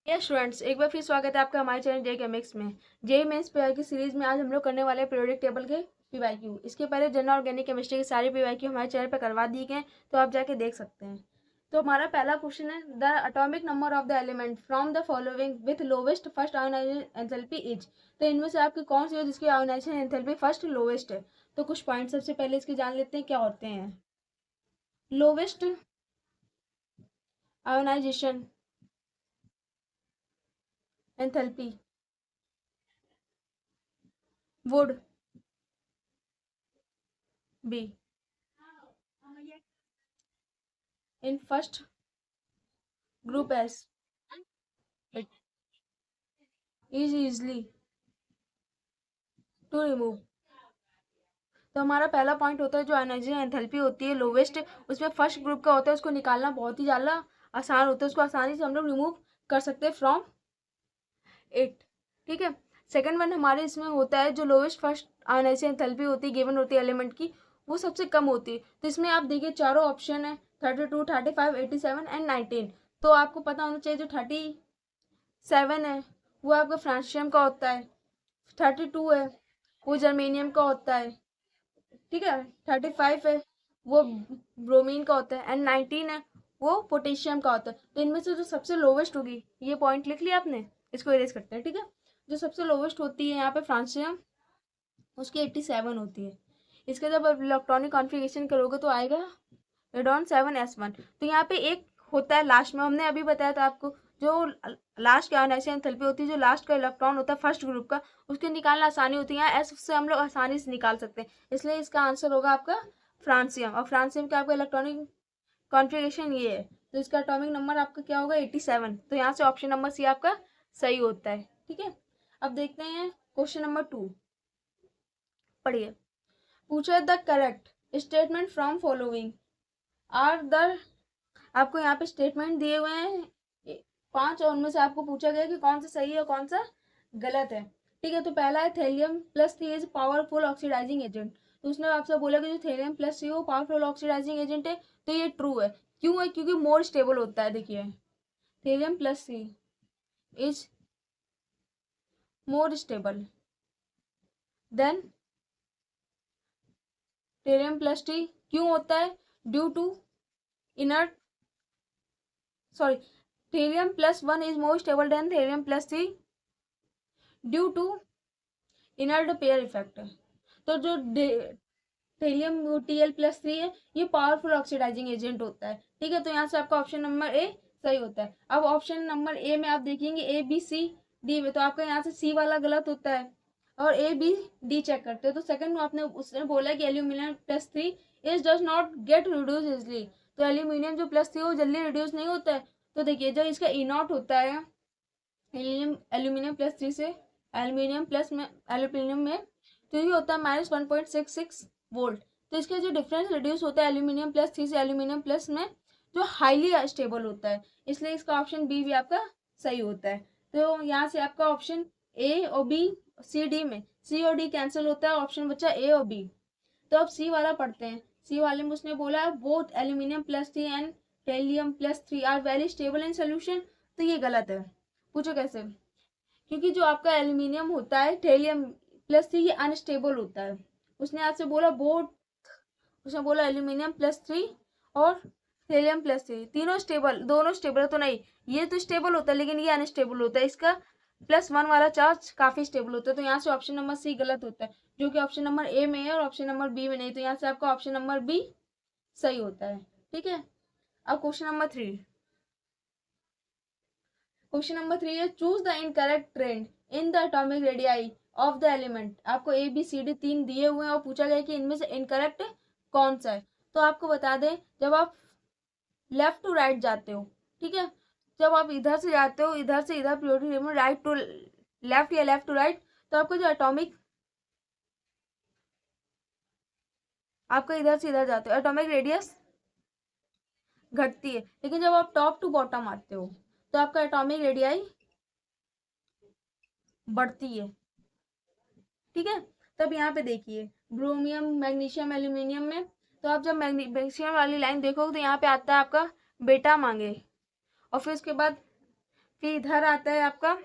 Students, एक बार फिर स्वागत है आपका हमारे चैनल जे केमिक्स में। जे मेंस पीवाई की सीरीज में आज हम लोग करने वाले हैं पीरियोडिक टेबल के पीवाईक्यू। इसके पहले जनरल ऑर्गेनिक केमिस्ट्री के सारे पीवाईक्यू हमारे चैनल पर करवा दिए गए, तो आप जाके देख सकते हैं। तो हमारा पहला क्वेश्चन है, the atomic number of the element from the following with lowest first ionization enthalpy is. तो इनमें से आपकी कौन सी है जिसकी आयोनाइजेशन एंथैल्पी फर्स्ट लोवेस्ट है? तो कुछ पॉइंट सबसे पहले इसके जान लेते हैं क्या होते हैं। Lowest ionisation enthalpy would be in first group as it is easily to remove। तो हमारा पहला पॉइंट होता है जो आयोनाइजेशन एंथैल्पी होती है लोवेस्ट, उसमें फर्स्ट ग्रुप का होता है, उसको निकालना बहुत ही ज़्यादा आसान होता है, उसको आसानी से हम लोग रिमूव कर सकते हैं फ्रॉम इट। ठीक है। सेकंड वन हमारे इसमें होता है जो लोवेस्ट फर्स्ट आयोनाइजेशन एंथैल्पी होती है गिवन होती है एलिमेंट की, वो सबसे कम होती है। तो इसमें आप देखिए चारों ऑप्शन है 32, 35, 87 एंड 19। तो आपको पता होना चाहिए जो 37 है वो आपका फ्रांसियम का होता है, 32 है वो जर्मेनियम का होता है, ठीक है, 35 है वो ब्रोमीन का होता है, एंड 19 है वो पोटेशियम का होता है। तो इनमें से जो सबसे लोवेस्ट होगी, ये पॉइंट लिख लिया आपने, इसको इरेज करते हैं। ठीक है। जो सबसे लोवेस्ट होती है यहाँ पे फ्रांसियम, उसकी 87 होती है। इसका जब आप इलेक्ट्रॉनिक कॉन्फ़िगरेशन करोगे तो आएगा रेडॉन 7s1। तो यहाँ पे एक होता है लास्ट में, हमने अभी बताया था आपको, जो लास्ट की आयोनाइजेशन एंथैल्पी होती है, जो लास्ट का इलेक्ट्रॉन होता है फर्स्ट ग्रुप का, उसके निकालना आसानी होती है। यहाँ एस से हम लोग आसानी से निकाल सकते हैं, इसलिए इसका आंसर होगा आपका फ्रांसियम। और फ्रांसियम का आपका इलेक्ट्रॉनिक कॉन्फ़िगरेशन ये है, तो इसका एटॉमिक नंबर आपका क्या होगा 87। तो यहाँ से ऑप्शन नंबर सी आपका सही होता है। ठीक है। अब देखते हैं क्वेश्चन नंबर 2, पढ़िए। पूछा the correct statement from following are the, आपको यहाँ पे स्टेटमेंट दिए हुए हैं 5 और उनमें से आपको पूछा गया कि कौन सा सही है और कौन सा गलत है। ठीक है। तो पहला है thallium plus 3 is powerful oxidising agent. तो उसने आपसे बोला कि जो थेलियम प्लस 3 वो पावरफुल ऑक्सीडाइजिंग एजेंट है, तो ये ट्रू है। क्यों है? क्योंकि मोर स्टेबल होता है। देखिए thallium plus 3 is more stable than thallium plus 3। क्यों होता है? Due to inert, sorry, thallium plus 1 is more stable than thallium plus 3 due to inert pair effect. तो जो थेलियम Tl+3 है, ये पावरफुल ऑक्सीडाइजिंग एजेंट होता है। ठीक है। तो यहाँ से आपका ऑप्शन नंबर ए सही होता है। अब ऑप्शन नंबर ए में आप देखेंगे ए बी सी डी में, तो आपका यहाँ से सी वाला गलत होता है और ए बी डी चेक करते हैं। तो सेकंड में आपने उसने बोला कि aluminium plus 3 is does not get reduce easily. तो एल्यूमिनियम जो प्लस 3 वो जल्दी रिड्यूस नहीं होता है। तो देखिए जो इसका ई नॉट होता है एल्यूमिनियम प्लस 3 से एल्यूमिनियम प्लस में एल्यूमिनियम में, तो ये होता है -1.66 वोल्ट। तो इसका जो डिफरेंस रिड्यूस होता है एल्यूमिनियम प्लस 3 से एल्यूमिनियम प्लस में, जो हाईली स्टेबल होता है, इसलिए इसका ऑप्शन बी भी आपका सही होता है। तो यहाँ से आपका ऑप्शन ए और बी, सी डी में सी और डी कैंसिल होता है, ऑप्शन बचा ए और बी। तो अब सी वाला पढ़ते हैं। सी वाले में उसने बोला both aluminium plus 3 and helium plus 3 are very stable in solution. तो ये गलत है। पूछो कैसे? क्योंकि जो आपका एल्यूमिनियम होता है Thl+3 ये अनस्टेबल होता है। उसने आपसे बोला बोथ, उसने बोला एल्यूमिनियम प्लस 3 और हेलियम प्लस 3 तीनों स्टेबल, दोनों स्टेबल तो नहीं, ये तो स्टेबल होता है लेकिन ये अनस्टेबल होता है। इसका +1 वाला चार्ज काफी स्टेबल होता है। तो यहाँ से ऑप्शन नंबर सी गलत होता है, जो कि ऑप्शन नंबर ए में है और ऑप्शन नंबर बी में नहीं। तो यहाँ से आपका ऑप्शन नंबर बी सही होता है। ठीक है। अब क्वेश्चन नंबर 3, क्वेश्चन नंबर 3 है choose the incorrect trend in the atomic radii of the element. आपको ए बी सी डी 3 दिए हुए हैं और पूछा गया कि इनमें से इनकरेक्ट कौन सा है। तो आपको बता दें, जब आप लेफ्ट टू राइट जाते हो, ठीक है, जब आप इधर से जाते हो, इधर से इधर पीरियोडिक टेबल में राइट टू लेफ्ट या लेफ्ट टू राइट, तो आपका जो एटॉमिक, आपका इधर से इधर जाते हो एटॉमिक रेडियस घटती है। लेकिन जब आप टॉप टू बॉटम आते हो तो आपका एटॉमिक रेडियाई बढ़ती है। ठीक है। तब यहाँ पे देखिए ब्रोमियम मैग्नीशियम एल्यूमिनियम में, तो आप जब मैग्नीशियम वाली लाइन देखोगे तो यहाँ पे आता है आपका बेटा मांगे, और फिर उसके बाद फिर इधर आता है आपका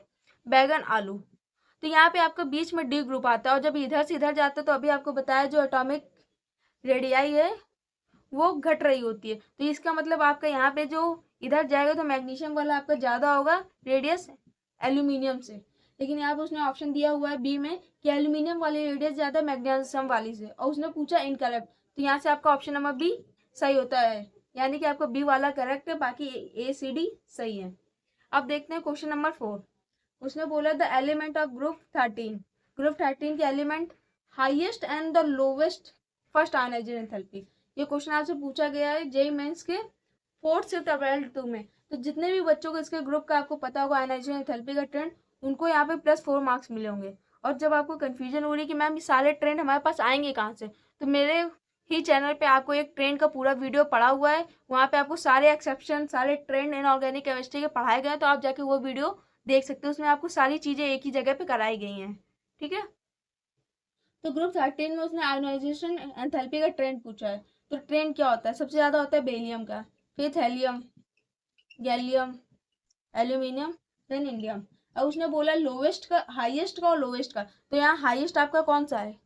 बैगन आलू। तो यहाँ पे आपका बीच में डी ग्रुप आता है, और जब इधर से इधर जाता है तो अभी आपको बताया जो एटॉमिक रेडियाई है वो घट रही होती है। तो इसका मतलब आपका यहाँ पे जो इधर जाएगा तो मैग्नीशियम वाला आपका ज़्यादा होगा रेडियस एल्यूमिनियम से। लेकिन यहाँ पे उसने ऑप्शन दिया हुआ है बी में कि एल्यूमिनियम वाली रेडियस ज़्यादा मैग्नीशियम वाली से, और उसने पूछा इनकरेक्ट। तो यहाँ से आपका ऑप्शन नंबर बी सही होता है, यानी कि आपका बी वाला करेक्ट है, बाकी ए सी डी सही है। अब देखते हैं क्वेश्चन नंबर 4। उसने बोला द एलिमेंट ऑफ ग्रुप 13 के element highest and the lowest first ionisation enthalpy. ये क्वेश्चन आपसे पूछा गया है जेईई मेंस के 4 शिफ्ट अप्रैल 2 में। तो जितने भी बच्चों को इसके ग्रुप का आपको पता होगा आयनाइजेशन एंथैल्पी का ट्रेंड, उनको यहाँ पे +4 मार्क्स मिले होंगे। और जब आपको कंफ्यूजन हो रही है कि मैम ये सारे ट्रेंड हमारे पास आएंगे कहाँ से, तो मेरे ही चैनल पे आपको एक ट्रेंड का पूरा वीडियो पड़ा हुआ है, वहाँ पे आपको सारे एक्सेप्शन सारे ट्रेंड इनऑर्गेनिक केमिस्ट्री के पढ़ाए गए हैं, तो आप जाके वो वीडियो देख सकते हो। उसमें आपको सारी चीजें एक ही जगह पे कराई गई हैं। ठीक है, तो ग्रुप 13 में उसने आयोनाइजेशन एंथैल्पी का ट्रेंड पूछा है। तो ट्रेंड क्या होता है? सबसे ज्यादा होता है बेरिलियम का, फिर thallium, gallium, aluminium, then indium. अब उसने बोला लोवेस्ट का, हाईएस्ट का और लोवेस्ट का। तो यहाँ हाईएस्ट आपका कौन सा है?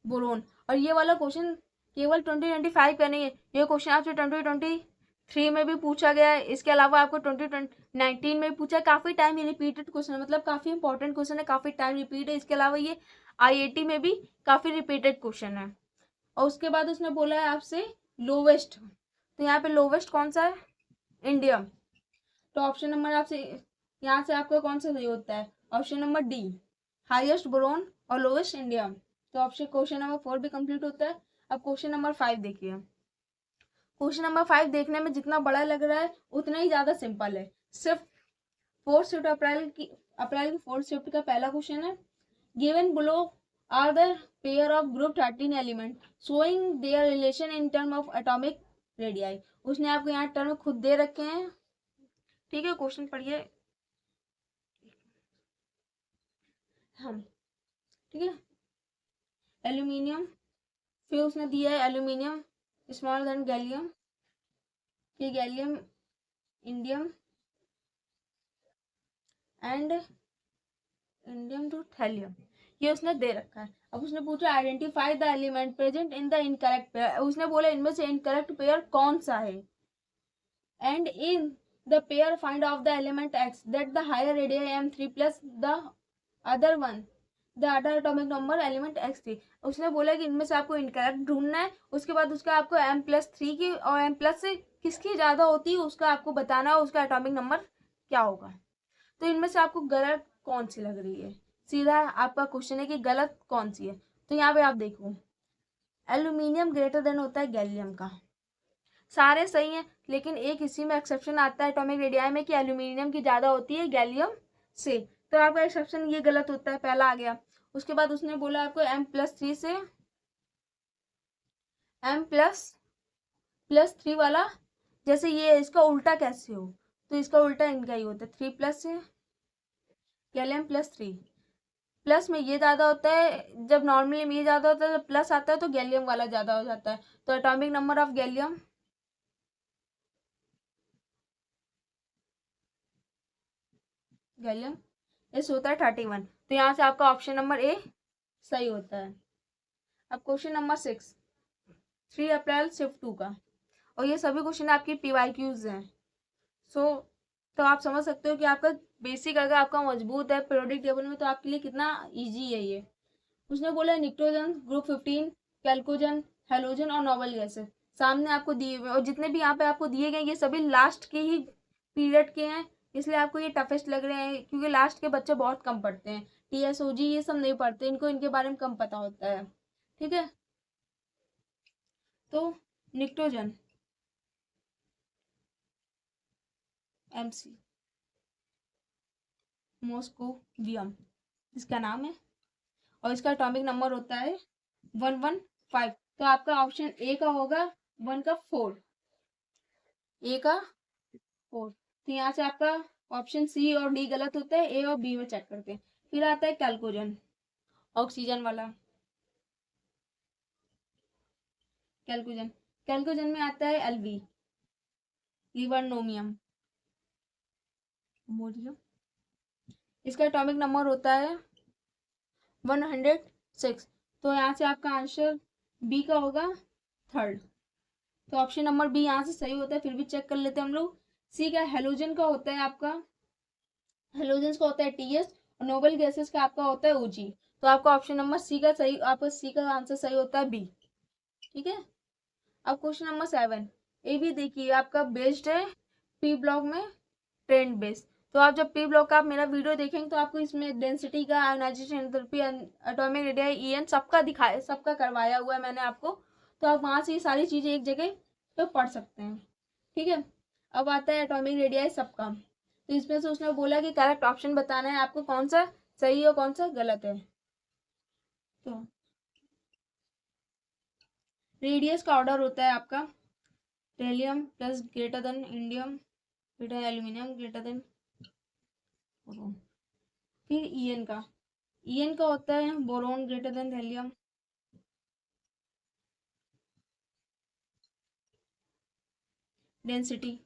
बोरोन। और ये वाला क्वेश्चन केवल 2025 का नहीं है, ये क्वेश्चन आपसे 2023 में भी पूछा गया है। इसके अलावा आपको 2019 में भी पूछा है। काफी टाइम ये रिपीटेड क्वेश्चन है, मतलब काफी इंपॉर्टेंट क्वेश्चन है, काफी टाइम रिपीट है। इसके अलावा ये आईआईटी में भी काफी रिपीटेड क्वेश्चन है। और उसके बाद उसने बोला है आपसे लोवेस्ट। तो यहाँ पे लोवेस्ट कौन सा है? इंडियम। तो ऑप्शन नंबर आपसे यहाँ से आपका कौन सा सही होता है? Option number D, highest boron और लोवेस्ट इंडियम। तो ऑप्शन क्वेश्चन नंबर 4 भी कंप्लीट होता है। अब क्वेश्चन नंबर 5 देखिए। क्वेश्चन नंबर 5 देखने में जितना बड़ा लग रहा है उतना ही ज्यादा सिंपल है। सिर्फ 4th शिफ्ट अप्रैल की 4th शिफ्ट का पहला क्वेश्चन है। Given below are the pair of group 13 element showing their relation in term of atomic radii. उसने आपको यहाँ टर्म खुद दे रखे हैं। ठीक है, क्वेश्चन पढ़िए हम। ठीक है, एल्यूमिनियम, फिर उसने दिया है एल्यूमिनियम स्मॉलर देन गैलियम, फिर gallium, indium and indium to thallium, ये उसने दे रखा है। अब उसने पूछा identify the element present in the incorrect pair. उसने बोला इनमें से इनकरेक्ट पेयर कौन सा है, and in the pair find of the element x that the higher radius m3 plus the other one the other atomic number element x3। उसने बोला कि इनमें से आपको इनकरेक्ट ढूंढना है, उसके बाद उसका आपको m+3 की और m+ से किसकी ज्यादा होती है उसका आपको बताना है, उसका एटॉमिक नंबर क्या होगा। तो इनमें से आपको गलत कौन सी लग रही है? सीधा आपका क्वेश्चन है कि गलत कौन सी है। तो यहाँ पे आप देखो, एल्यूमिनियम ग्रेटर देन होता है गैलियम का, सारे सही हैं, लेकिन एक इसी में एक्सेप्शन आता है एटॉमिक रेडियाई में कि एल्यूमिनियम की ज्यादा होती है गैलियम से। तो आपका एक्सेप्शन ये गलत होता है, पहला आ गया। उसके बाद उसने बोला आपको m+3 से m+3 वाला, जैसे ये इसका उल्टा कैसे हो, तो इसका उल्टा इनका ही होता है 3+ से गैलियम+3। प्लस में ये ज्यादा होता है, जब नॉर्मली में ये ज्यादा होता है, जब प्लस आता है तो गैलियम वाला ज्यादा हो जाता है। तो atomic number of gallium gallium इस होता है 31। तो यहाँ से आपका ऑप्शन नंबर ए सही होता है। अब क्वेश्चन नंबर 6, 3 अप्रैल शिफ्ट 2 का, और ये सभी क्वेश्चन आपकी PYQs हैं। सो तो आप समझ सकते हो कि आपका बेसिक अगर आपका मजबूत है पीरियोडिक टेबल में तो आपके लिए कितना इजी है ये। उसने बोला निट्रोजन ग्रुप 15, कैल्कोजन, हेलोजन और नोबल गैसेस सामने आपको दिए हुए, और जितने भी यहाँ पे आपको दिए गए ये सभी लास्ट के ही पीरियड के हैं, इसलिए आपको ये टफेस्ट लग रहे हैं, क्योंकि लास्ट के बच्चे बहुत कम पढ़ते हैं। TSOG ये सब नहीं पढ़ते, इनको इनके बारे में कम पता होता है। ठीक है, तो निट्रोजन MC मॉस्कोवियम इसका नाम है, और इसका एटॉमिक नंबर होता है 115। तो आपका ऑप्शन ए का होगा 1 का 4, ए का 4। तो यहाँ से आपका ऑप्शन सी और डी गलत होता है, ए और बी में चेक करते हैं। फिर आता है कैल्कोजन, ऑक्सीजन वाला कैल्कोजन। कैल्कोजन में आता है LV लिवर्नोमियम, अमोनियम, इसका एटॉमिक नंबर होता है 106। तो यहाँ से आपका आंसर बी का होगा थर्ड। तो ऑप्शन नंबर बी यहाँ से सही होता है। फिर भी चेक कर लेते हैं हम लोग। सी का हेलोजन का होता है आपका, हेलोजेंस का होता है टीएस, और नोबल गैसेस का आपका होता है ओजी। तो आपका ऑप्शन नंबर सी का सही, आपका सी का आंसर सही होता है बी। ठीक है। अब क्वेश्चन नंबर 7, ये भी देखिए आपका बेस्ड है पी ब्लॉक में, ट्रेंड बेस्ड। तो आप जब पी ब्लॉक का आप मेरा वीडियो देखेंगे तो आपको इसमें डेंसिटी का, ionisation enthalpy, atomic radii, EN सबका दिखाया, सबका करवाया हुआ है मैंने आपको। तो आप वहां से ये सारी चीजें एक जगह पे पढ़ सकते हैं। ठीक है। अब आता है एटॉमिक रेडियाई सबका। तो इसमें से उसने बोला कि करेक्ट ऑप्शन बताना है आपको, कौन सा सही और कौन सा गलत है। तो रेडियस का ऑर्डर होता है आपका thallium plus greater than indium, greater aluminium, greater than, फिर ईएन का होता है boron greater than thallium, density,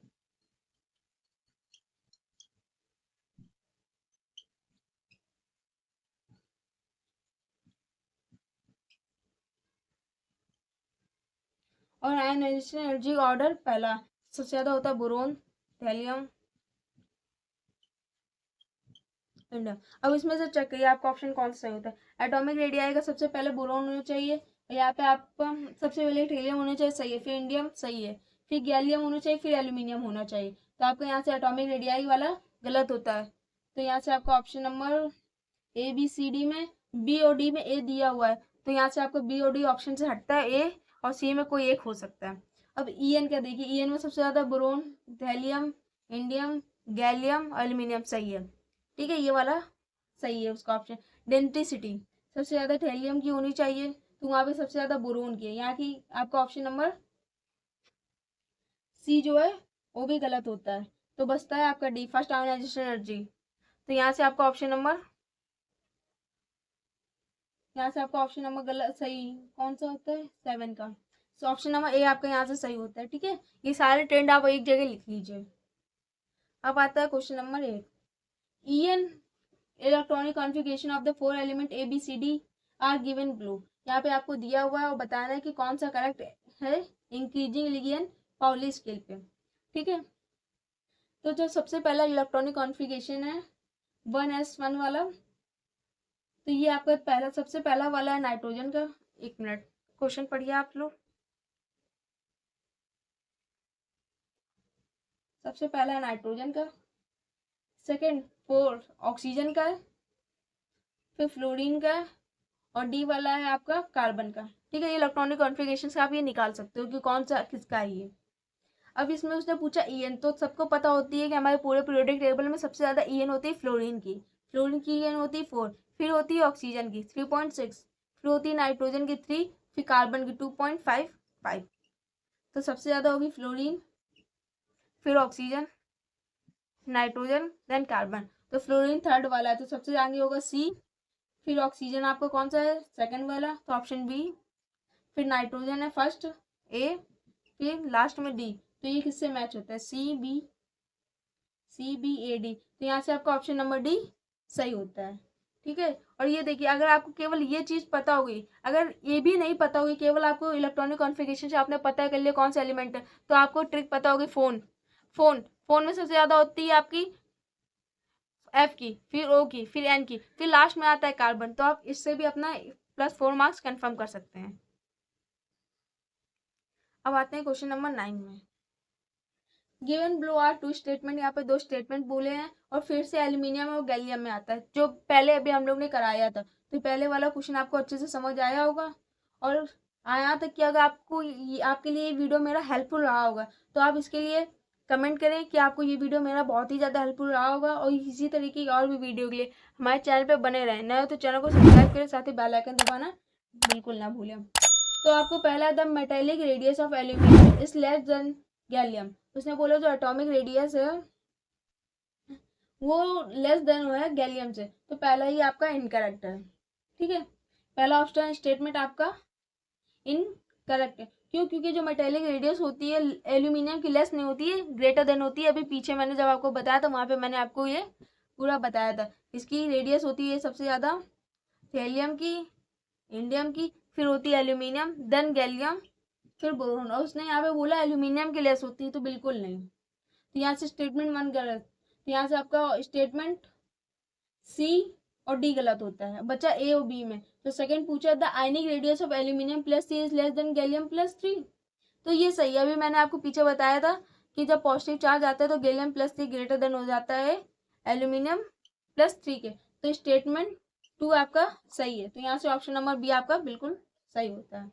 और आयनाइजेशन एनर्जी का ऑर्डर पहला सबसे ज्यादा होता है बोरोन, थैलियम, इंडियम। अब इसमें से चेक करिए आपका ऑप्शन कौन सा सही होता है। एटॉमिक रेडियाई का सबसे पहले बोरोन होना चाहिए, यहाँ पे आपका सबसे पहले थैलियम होना चाहिए, सही है। फिर इंडियम सही है, फिर गैलियम होना चाहिए, फिर एल्यूमिनियम होना चाहिए। तो आपका यहाँ से एटॉमिक रेडियाई वाला गलत होता है। तो यहाँ से आपका option number A B C D में बी और डी में ए दिया हुआ है, तो यहाँ से आपको बी और डी ऑप्शन से हटता है, ए और सी में कोई एक हो सकता है। अब ईएन क्या देखिए, ईएन में सबसे ज्यादा boron, thallium, indium, gallium, aluminium सही है। ठीक है, ये वाला सही है उसका ऑप्शन। डेंसिटी सबसे ज्यादा थैलियम की होनी चाहिए, तो वहां पे सबसे ज्यादा बोरोन की है। यहाँ की आपका ऑप्शन नंबर सी जो है वो भी गलत होता है। तो बचता है आपका डी, फर्स्ट आयोनाइजेशन एनर्जी। तो यहाँ से आपका ऑप्शन नंबर, यहाँ से आपका ऑप्शन नंबर गलत, सही कौन सा होता है 7 का। तो ऑप्शन नंबर ए आपका यहाँ से सही होता है। ठीक है, ये सारे ट्रेंड आप एक जगह लिख लीजिए। अब आता है question number 8, in electronic configuration of the 4 element A B C D are given blue. यहाँ पे आपको दिया हुआ है और बताना है कि कौन सा करेक्ट है इंक्रीजिंग लिगियन पाउली स्केल पे। ठीक है। तो जो सबसे पहला इलेक्ट्रॉनिक कॉन्फ़िगरेशन है 1s1 वाला, तो ये आपका पहला, सबसे पहला वाला है नाइट्रोजन का। एक मिनट, क्वेश्चन पढ़िए आप लोग। सबसे पहला है नाइट्रोजन का, सेकंड 4 ऑक्सीजन का है, फिर फ्लोरीन का है, और डी वाला है आपका कार्बन का। ठीक है, ये इलेक्ट्रॉनिक कॉन्फ़िगरेशन से आप ये निकाल सकते हो कि कौन सा किसका है ये। अब इसमें उसने पूछा ईएन, तो सबको पता होती है कि हमारे पूरे पीरियोडिक टेबल में सबसे ज्यादा ईएन होती है फ्लोरीन की। फ्लोरीन की ईएन होती है 4, फिर होती है ऑक्सीजन की 3.6, फिर होती है नाइट्रोजन की 3, फिर कार्बन की 2.55। तो सबसे ज्यादा होगी फ्लोरीन, फिर ऑक्सीजन, नाइट्रोजन, देन कार्बन। तो फ्लोरीन थर्ड वाला है, तो सबसे आगे होगा सी, फिर ऑक्सीजन आपको कौन सा है सेकंड वाला, तो ऑप्शन बी, फिर नाइट्रोजन है फर्स्ट ए, फिर लास्ट में डी। तो ये किससे मैच होता है, सी बी ए डी। तो यहाँ से आपका ऑप्शन नंबर डी सही होता है। ठीक है। और ये देखिए, अगर आपको केवल ये चीज पता होगी, अगर ये भी नहीं पता होगी, केवल आपको इलेक्ट्रॉनिक कॉन्फ़िगरेशन से आपने पता कर लिया कौन सा एलिमेंट है, तो आपको ट्रिक पता होगी। फोन फोन फोन में सबसे ज्यादा होती है आपकी एफ की, फिर ओ की, फिर एन की, फिर लास्ट में आता है कार्बन। तो आप इससे भी अपना +4 मार्क्स कंफर्म कर सकते हैं। अब आते हैं क्वेश्चन नंबर 9 में। गिवन ब्लो आर 2 स्टेटमेंट, यहाँ पे 2 स्टेटमेंट बोले हैं, और फिर से एल्यूमिनियम और गैलियम में आता है, जो पहले अभी हम लोग ने कराया था। तो पहले वाला क्वेश्चन आपको अच्छे से समझ आया होगा, और आया तक कि अगर आपको आपके लिए ये वीडियो मेरा हेल्पफुल रहा होगा, तो आप इसके लिए कमेंट करें कि आपको ये वीडियो मेरा बहुत ही ज़्यादा हेल्पफुल रहा होगा। और इसी तरीके की और भी वीडियो के लिए हमारे चैनल पर बने रहें। नए हो तो चैनल को सब्सक्राइब करें, साथ ही बेल आइकन दबाना बिल्कुल ना भूलें। तो आपको पहला, the metallic radius of aluminium is less than gallium. उसने बोला जो एटॉमिक रेडियस है वो लेस देन है गैलियम से, तो पहला ही आपका इनकरेक्ट है। ठीक है, पहला ऑप्शन स्टेटमेंट आपका इनकरेक्ट है। क्यों? क्योंकि जो मेटेलिक रेडियस होती है एल्यूमिनियम की लेस नहीं होती है, ग्रेटर देन होती है। अभी पीछे मैंने जब आपको बताया था वहाँ पे मैंने आपको ये पूरा बताया था। इसकी रेडियस होती है सबसे ज़्यादा थेलियम की, इंडियम की, फिर होती है एल्यूमिनियम, देन गैलियम, फिर बोरोन। और उसने यहाँ पे बोला एल्यूमिनियम की लेस होती है, तो बिल्कुल नहीं। तो यहाँ से स्टेटमेंट 1 गलत। तो यहाँ से आपका स्टेटमेंट सी और डी गलत होता है, बचा ए और बी में। तो सेकंड पूछा the ionic radius of aluminium plus C is less than gallium plus 3, तो ये सही है। अभी मैंने आपको पीछे बताया था कि जब पॉजिटिव चार्ज आता है तो गैलियम प्लस 3 ग्रेटर देन हो जाता है एल्यूमिनियम प्लस 3 के। तो स्टेटमेंट 2 आपका सही है। तो यहाँ से ऑप्शन नंबर बी आपका बिल्कुल सही होता है।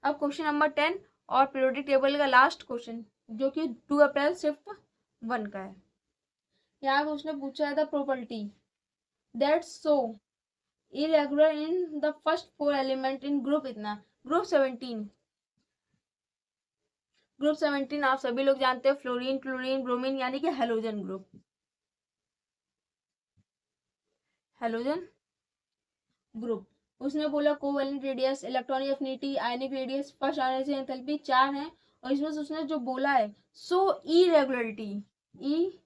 अब क्वेश्चन नंबर 10 और पीरियोडिक टेबल का लास्ट क्वेश्चन, जो कि 2 अप्रैल शिफ्ट 1 का है। यहाँ पे उसने पूछा है the property that so irregular in the first 4 element in group इतना, ग्रुप 17। ग्रुप 17 आप सभी लोग जानते हैं, फ्लोरीन, क्लोरीन, ब्रोमीन, यानी कि हेलोजन ग्रुप। Halogen group. उसने बोला covalent radius, electronic affinity, ionic radius, first ionic enthalpy 4 हैं। और इसमें से उसने जो बोला है सो इरेगुलरिटी, ई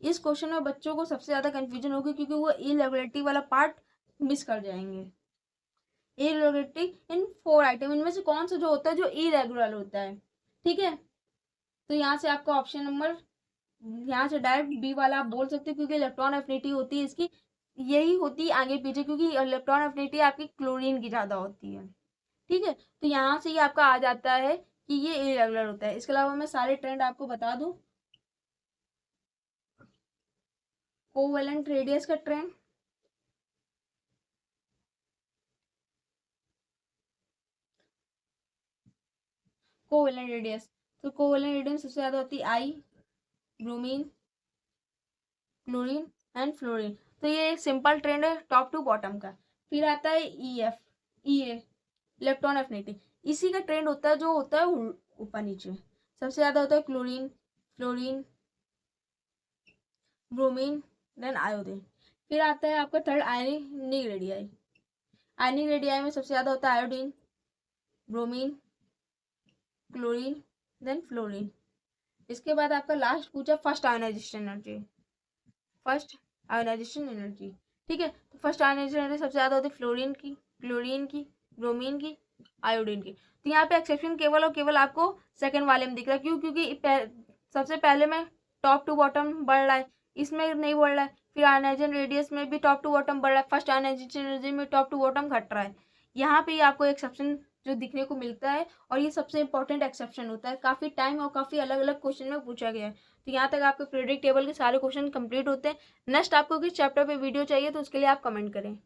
इस क्वेश्चन में बच्चों को सबसे ज्यादा कंफ्यूजन होगी, क्योंकि वो इरेगुलरिटी वाला पार्ट मिस कर जाएंगे। इरेगुलरिटी इन 4 आइटम, इनमें से कौन सा जो होता है जो इरेगुलर होता है, ठीक है। तो यहाँ से आपका ऑप्शन नंबर, यहाँ से डायरेक्ट बी वाला आप बोल सकते हो, क्योंकि इलेक्ट्रॉन एफिनिटी होती है इसकी यही होती है आगे पीछे, क्योंकि इलेक्ट्रॉन एफिनिटी आपकी क्लोरीन की ज्यादा होती है, ठीक है। तो यहाँ से ये आपका आ जाता है कि ये इरेगुलर होता है। इसके अलावा मैं सारे ट्रेंड आपको बता दूं। कोवेलेंट रेडियस का ट्रेंड, कोवेलेंट रेडियस, तो कोवेलेंट रेडियस सबसे ज्यादा होती है आई, ब्रोमीन, क्लोरीन एंड फ्लोरीन। तो ये एक सिंपल ट्रेंड है टॉप टू बॉटम का। फिर आता है ई एफ, ई ए, इलेक्ट्रॉन एफिनिटी। इसी का ट्रेंड होता है जो होता है ऊपर नीचे। सबसे ज्यादा होता है chlorine, fluorine, bromine, then iodine. फिर आता है आपका third ionic radii. Ionic radii में सबसे ज्यादा होता है iodine, bromine, chlorine, then fluorine. इसके बाद आपका लास्ट पूछा first ionisation energy, first ionisation energy, ठीक है। तो फर्स्ट आयोनाइजेशन एनर्जी सबसे ज्यादा होती है फ्लोरीन की, क्लोरीन की, ब्रोमीन की, आयोडीन की। तो यहाँ पे एक्सेप्शन केवल और केवल आपको सेकंड वाले में दिख रहा है। क्यों? क्योंकि सबसे पहले में टॉप टू बॉटम बढ़ रहा है, इसमें नहीं बढ़ रहा है। फिर आयोनाइजेशन रेडियस में भी टॉप टू बॉटम बढ़ रहा है, फर्स्ट आयोनाइजेशन एनर्जी में टॉप टू बॉटम घट रहा है। यहाँ पे आपको एक्सेप्शन जो दिखने को मिलता है, और ये सबसे इंपॉर्टेंट एक्सेप्शन होता है। काफी टाइम और काफी अलग अलग क्वेश्चन में पूछा गया है। तो यहाँ तक आपके पीरियोडिक टेबल के सारे क्वेश्चन कंप्लीट होते हैं। नेक्स्ट आपको किस चैप्टर पे वीडियो चाहिए तो उसके लिए आप कमेंट करें।